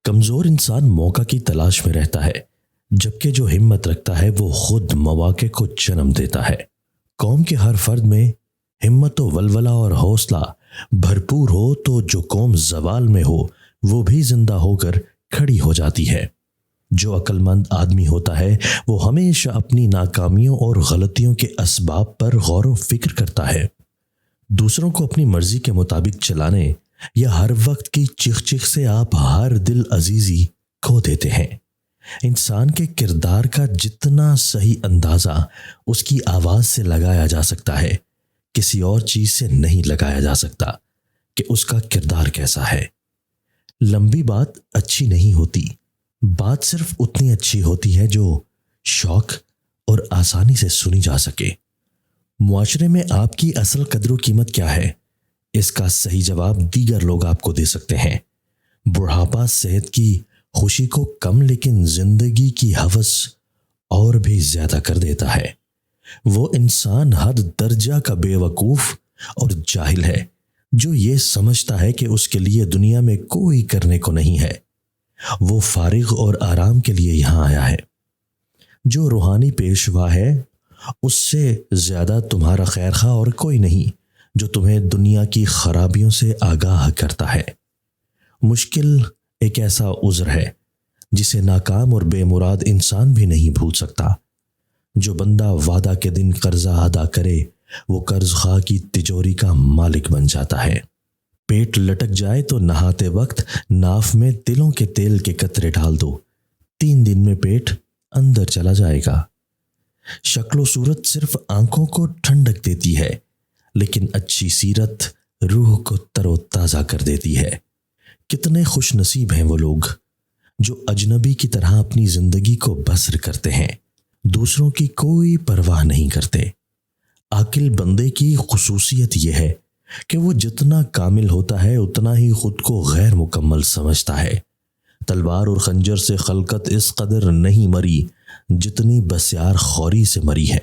کمزور انسان موقع کی تلاش میں رہتا ہے، جبکہ جو ہمت رکھتا ہے وہ خود مواقع کو جنم دیتا ہے۔ قوم کے ہر فرد میں ہمت و ولولہ اور حوصلہ بھرپور ہو تو جو قوم زوال میں ہو وہ بھی زندہ ہو کر کھڑی ہو جاتی ہے۔ جو عقل مند آدمی ہوتا ہے وہ ہمیشہ اپنی ناکامیوں اور غلطیوں کے اسباب پر غور و فکر کرتا ہے۔ دوسروں کو اپنی مرضی کے مطابق چلانے یا ہر وقت کی چیخ چیخ سے آپ ہر دل عزیزی کھو دیتے ہیں۔ انسان کے کردار کا جتنا صحیح اندازہ اس کی آواز سے لگایا جا سکتا ہے، کسی اور چیز سے نہیں لگایا جا سکتا کہ اس کا کردار کیسا ہے۔ لمبی بات اچھی نہیں ہوتی، بات صرف اتنی اچھی ہوتی ہے جو شوق اور آسانی سے سنی جا سکے۔ معاشرے میں آپ کی اصل قدر و قیمت کیا ہے؟ اس کا صحیح جواب دیگر لوگ آپ کو دے سکتے ہیں۔ بڑھاپا صحت کی خوشی کو کم لیکن زندگی کی ہوس اور بھی زیادہ کر دیتا ہے۔ وہ انسان حد درجہ کا بے وقوف اور جاہل ہے جو یہ سمجھتا ہے کہ اس کے لیے دنیا میں کوئی کرنے کو نہیں ہے۔ وہ فارغ اور آرام کے لیے یہاں آیا ہے۔ جو روحانی پیشوا ہے اس سے زیادہ تمہارا خیر خواہ اور کوئی نہیں جو تمہیں دنیا کی خرابیوں سے آگاہ کرتا ہے۔ مشکل ایک ایسا عذر ہے جسے ناکام اور بے مراد انسان بھی نہیں بھول سکتا۔ جو بندہ وعدہ کے دن قرضہ ادا کرے وہ قرض خواہ کی تجوری کا مالک بن جاتا ہے۔ پیٹ لٹک جائے تو نہاتے وقت ناف میں تلوں کے تیل کے قطرے ڈال دو، 3 دن میں پیٹ اندر چلا جائے گا۔ شکل و صورت صرف آنکھوں کو ٹھنڈک دیتی ہے، لیکن اچھی سیرت روح کو تر و تازہ کر دیتی ہے۔ کتنے خوش نصیب ہیں وہ لوگ جو اجنبی کی طرح اپنی زندگی کو بسر کرتے ہیں، دوسروں کی کوئی پرواہ نہیں کرتے۔ عاقل بندے کی خصوصیت یہ ہے کہ وہ جتنا کامل ہوتا ہے اتنا ہی خود کو غیر مکمل سمجھتا ہے۔ تلوار اور خنجر سے خلقت اس قدر نہیں مری جتنی بسیار خوری سے مری ہے۔